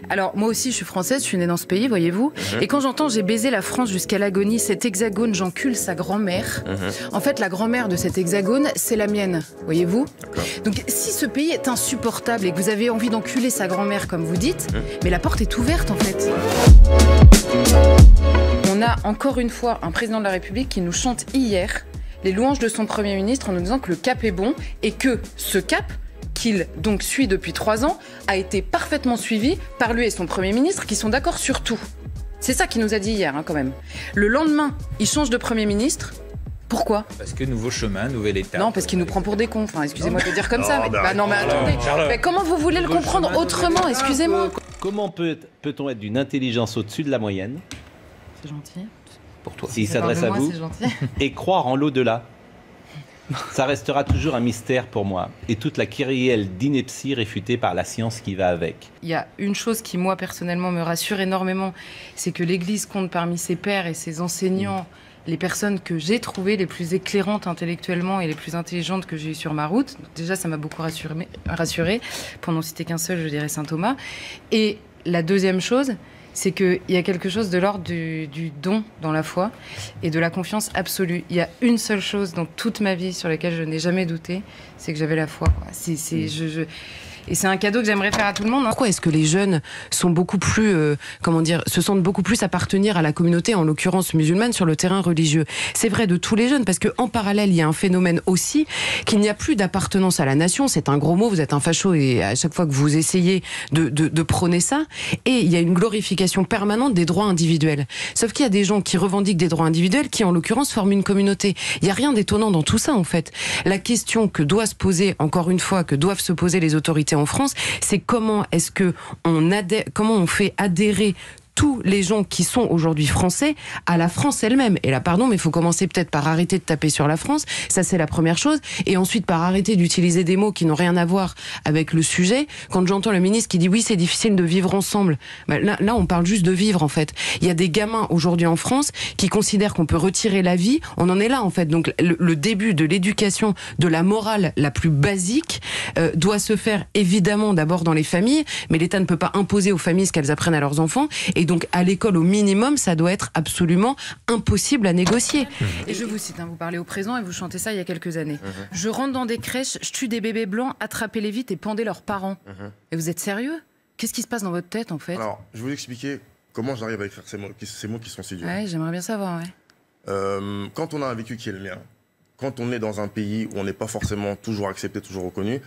Alors, moi aussi, je suis française, je suis née dans ce pays, voyez-vous. Et quand j'entends « j'ai baisé la France jusqu'à l'agonie, cet hexagone, j'encule sa grand-mère », en fait, la grand-mère de cet hexagone, c'est la mienne, voyez-vous. Donc, si ce pays est insupportable et que vous avez envie d'enculer sa grand-mère, comme vous dites, mais la porte est ouverte, en fait. On a encore une fois un président de la République qui nous chante hier les louanges de son Premier ministre en nous disant que le cap est bon et que ce cap, qu'il donc suit depuis 3 ans, a été parfaitement suivi par lui et son Premier ministre qui sont d'accord sur tout. C'est ça qu'il nous a dit hier, quand même. Le lendemain, il change de Premier ministre. Pourquoi? Parce que nouveau chemin, nouvelle étape. Non, parce qu'il nous prend pour des cons. Enfin, excusez-moi de le dire comme ça. Mais, non, mais attendez. Mais comment vous voulez le comprendre autrement? Excusez-moi. Comment peut-on être d'une intelligence au-dessus de la moyenne? C'est gentil. Pour toi. S'il s'adresse à vous. Et croire en l'au-delà. Ça restera toujours un mystère pour moi. Et toute la kyrielle d'ineptie réfutée par la science qui va avec. Il y a une chose qui, moi, personnellement, me rassure énormément, c'est que l'Église compte parmi ses pairs et ses enseignants les personnes que j'ai trouvées les plus éclairantes intellectuellement et les plus intelligentes que j'ai eues sur ma route. Donc déjà, ça m'a beaucoup rassurée. Pour n'en citer qu'un seul, je dirais Saint Thomas. Et la deuxième chose, c'est qu'il y a quelque chose de l'ordre du don dans la foi et de la confiance absolue. Il y a une seule chose dans toute ma vie sur laquelle je n'ai jamais douté, c'est que j'avais la foi, quoi. Et c'est un cadeau que j'aimerais faire à tout le monde. Pourquoi est-ce que les jeunes sont beaucoup plus, se sentent beaucoup plus appartenir à la communauté, en l'occurrence musulmane, sur le terrain religieux? C'est vrai de tous les jeunes, parce qu'en parallèle, il y a un phénomène aussi qu'il n'y a plus d'appartenance à la nation. C'est un gros mot, vous êtes un facho, et à chaque fois que vous essayez de prôner ça, et il y a une glorification permanente des droits individuels. Sauf qu'il y a des gens qui revendiquent des droits individuels qui, en l'occurrence, forment une communauté. Il n'y a rien d'étonnant dans tout ça, en fait. La question que doit se poser, encore une fois, que doivent se poser les autorités en France, c'est comment est-ce que comment on fait adhérer tous les gens qui sont aujourd'hui français à la France elle-même. Et là, pardon, mais il faut commencer peut-être par arrêter de taper sur la France. Ça, c'est la première chose. Et ensuite, par arrêter d'utiliser des mots qui n'ont rien à voir avec le sujet. Quand j'entends le ministre qui dit oui, c'est difficile de vivre ensemble. Ben là, on parle juste de vivre, en fait. Il y a des gamins aujourd'hui en France qui considèrent qu'on peut retirer la vie. On en est là, en fait. Donc, le début de l'éducation, de la morale la plus basique, doit se faire évidemment d'abord dans les familles. Mais l'État ne peut pas imposer aux familles ce qu'elles apprennent à leurs enfants. Et donc, à l'école, au minimum, ça doit être absolument impossible à négocier. Et je vous cite, vous parlez au présent et vous chantez ça il y a quelques années. Je rentre dans des crèches, je tue des bébés blancs, attrapez-les vite et pendez leurs parents. Et vous êtes sérieux? Qu'est-ce qui se passe dans votre tête, en fait? Alors, je vais vous expliquer comment j'arrive à écrire ces mots qui sont si durs. Ouais, j'aimerais bien savoir, ouais. Quand on a un vécu qui est le mien, quand on est dans un pays où on n'est pas forcément toujours accepté, toujours reconnu...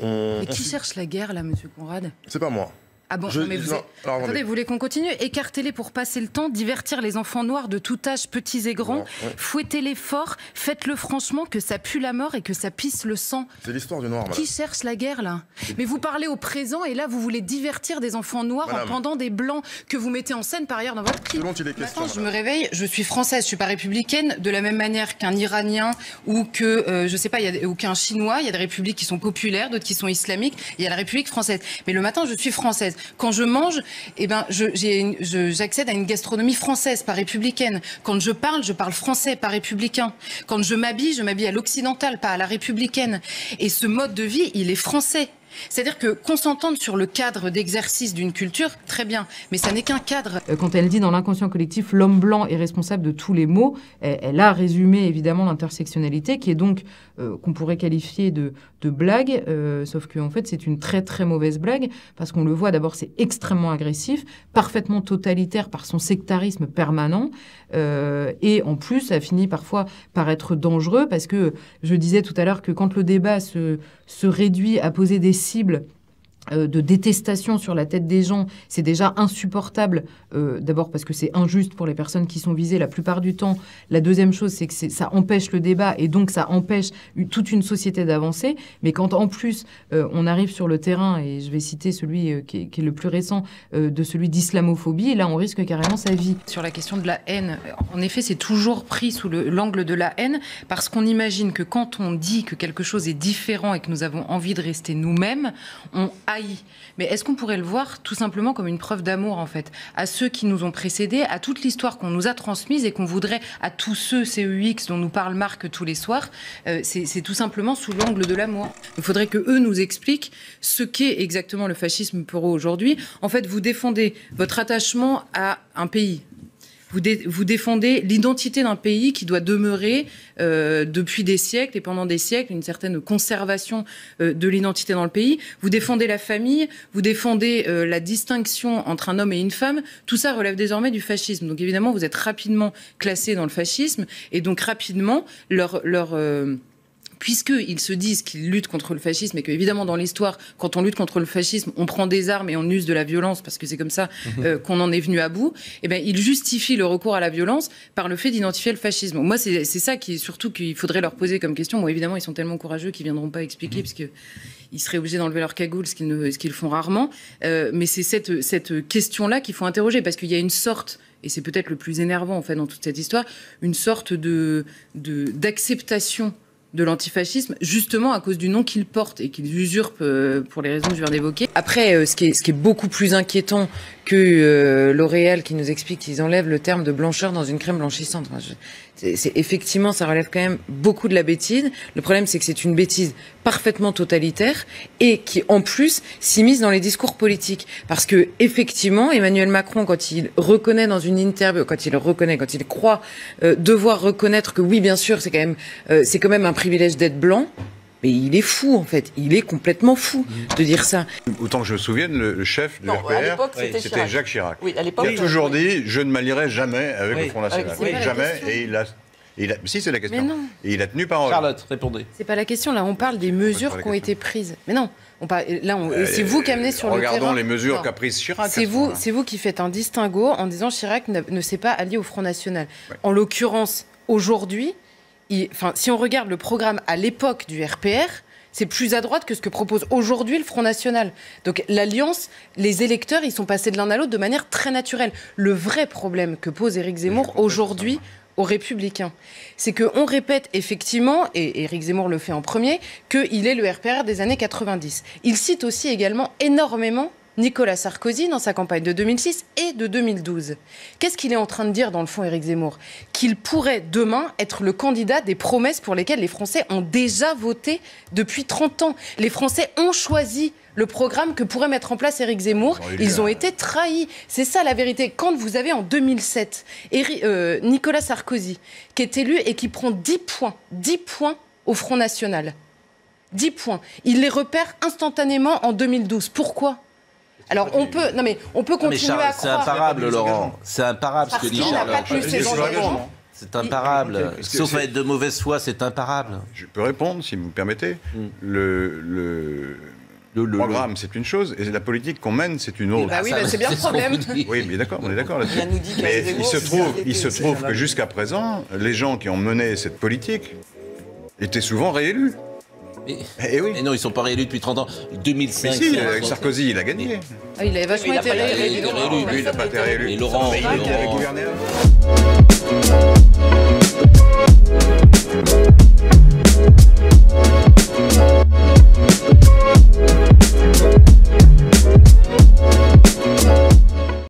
Mais qui cherche la guerre, là, monsieur Conrad? C'est pas moi. Ah bon, non, mais attendez, vous voulez qu'on continue? Écartez-les pour passer le temps, divertir les enfants noirs de tout âge, petits et grands, fouettez-les fort, faites-le franchement, que ça pue la mort et que ça pisse le sang. C'est l'histoire du noir, madame. Qui cherche la guerre, là? Mais vous parlez au présent et là, vous voulez divertir des enfants noirs en pendant des blancs que vous mettez en scène par ailleurs dans votre clip. Maintenant, je me réveille, je suis française, je suis pas républicaine, de la même manière qu'un Iranien ou que, je sais pas, ou qu'un Chinois. Il y a des républiques qui sont populaires, d'autres qui sont islamiques. Il y a la République française. Mais le matin, je suis française. Quand je mange, j'accède à une gastronomie française, pas républicaine. Quand je parle français, pas républicain. Quand je m'habille à l'occidental, pas à la républicaine. Et ce mode de vie, il est français. C'est-à-dire que qu'on s'entende sur le cadre d'exercice d'une culture, très bien, mais ça n'est qu'un cadre. Quand elle dit dans l'inconscient collectif, l'homme blanc est responsable de tous les maux, elle a résumé évidemment l'intersectionnalité, qui est donc, qu'on pourrait qualifier de blague, sauf qu'en fait c'est une très très mauvaise blague, parce qu'on le voit d'abord, c'est extrêmement agressif, parfaitement totalitaire par son sectarisme permanent, et en plus ça finit parfois par être dangereux, parce que je disais tout à l'heure que quand le débat se réduit à poser des cibles de détestation sur la tête des gens, c'est déjà insupportable, d'abord parce que c'est injuste pour les personnes qui sont visées la plupart du temps. La deuxième chose, c'est que ça empêche le débat et donc ça empêche toute une société d'avancer. Mais quand en plus on arrive sur le terrain, et je vais citer celui qui est le plus récent, de celui d'islamophobie, là on risque carrément sa vie. Sur la question de la haine, en effet c'est toujours pris sous l'angle de la haine, parce qu'on imagine que quand on dit que quelque chose est différent et que nous avons envie de rester nous-mêmes, on trahi. Mais est-ce qu'on pourrait le voir tout simplement comme une preuve d'amour, en fait, à ceux qui nous ont précédés, à toute l'histoire qu'on nous a transmise et qu'on voudrait à tous ceux CEX dont nous parle Marc tous les soirs, c'est tout simplement sous l'angle de l'amour. Il faudrait que eux nous expliquent ce qu'est exactement le fascisme pour eux aujourd'hui. En fait, vous défendez votre attachement à un pays. Vous défendez l'identité d'un pays qui doit demeurer depuis des siècles et pendant des siècles une certaine conservation de l'identité dans le pays. Vous défendez la famille, vous défendez la distinction entre un homme et une femme. Tout ça relève désormais du fascisme. Donc évidemment, vous êtes rapidement classés dans le fascisme et donc rapidement puisqu'ils se disent qu'ils luttent contre le fascisme et qu'évidemment dans l'histoire, quand on lutte contre le fascisme, on prend des armes et on use de la violence parce que c'est comme ça qu'on en est venu à bout, eh bien, ils justifient le recours à la violence par le fait d'identifier le fascisme. Moi, c'est ça qui surtout qu'il faudrait leur poser comme question. Bon, évidemment, ils sont tellement courageux qu'ils ne viendront pas expliquer parce qu'ils seraient obligés d'enlever leur cagoule, ce qu'ils font rarement. Mais c'est cette question-là qu'il faut interroger parce qu'il y a une sorte... Et c'est peut-être le plus énervant en fait dans toute cette histoire, une sorte d'acceptation de l'antifascisme, justement à cause du nom qu'ils portent et qu'ils usurpent pour les raisons que je viens d'évoquer. Après, ce qui est beaucoup plus inquiétant que L'Oréal qui nous explique qu'ils enlèvent le terme de blancheur dans une crème blanchissante. Enfin, effectivement, ça relève quand même beaucoup de la bêtise. Le problème, c'est que c'est une bêtise parfaitement totalitaire et qui, en plus, s'immisce dans les discours politiques. Parce que, effectivement, Emmanuel Macron, quand il reconnaît dans une interview, quand il croit devoir reconnaître que oui, bien sûr, c'est quand même un privilège d'être blanc. Mais il est fou, en fait. Il est complètement fou de dire ça. Autant que je me souvienne, le chef de l'RPR, c'était Jacques Chirac. Oui, il a toujours dit « Je ne m'allierai jamais avec le Front National ». Jamais. Et si, c'est la question. Mais non. Et il a tenu parole. Charlotte, répondez. C'est pas la question. Là, on parle des mesures qui ont été prises. Mais non. C'est vous qui amenez sur le terrain. Regardons les mesures qu'a prises Chirac. C'est vous qui faites un distinguo en disant Chirac ne s'est pas allié au Front National. Ouais. En l'occurrence, aujourd'hui... si on regarde le programme à l'époque du RPR, c'est plus à droite que ce que propose aujourd'hui le Front National. Donc l'alliance, les électeurs, ils sont passés de l'un à l'autre de manière très naturelle. Le vrai problème que pose Éric Zemmour aujourd'hui aux Républicains, c'est qu'on répète effectivement, et Éric Zemmour le fait en premier, qu'il est le RPR des années 90. Il cite aussi également énormément Nicolas Sarkozy dans sa campagne de 2006 et de 2012. Qu'est-ce qu'il est en train de dire dans le fond, Éric Zemmour? Qu'il pourrait demain être le candidat des promesses pour lesquelles les Français ont déjà voté depuis 30 ans. Les Français ont choisi le programme que pourrait mettre en place Éric Zemmour. Ils ont été trahis. C'est ça la vérité. Quand vous avez en 2007 Nicolas Sarkozy qui est élu et qui prend 10 points au Front National. 10 points. Il les repère instantanément en 2012. Pourquoi ? Alors on peut continuer à croire. C'est imparable, Laurent. C'est imparable ce que dit Charlotte. C'est imparable. Sauf à être de mauvaise foi, c'est imparable. Je peux répondre, si vous me permettez. Le programme, c'est une chose, et la politique qu'on mène, c'est une autre. Oui, c'est bien le problème. Oui, mais d'accord, on est d'accord là-dessus. Mais il se trouve que jusqu'à présent, les gens qui ont mené cette politique étaient souvent réélus. Mais non, ils ne sont pas réélus depuis 30 ans. 2005. Mais si, avec Sarkozy, il a gagné. Il a vachement été réélu. Lui, il n'a pas été réélu. Et Laurent, il avait gouverné avant.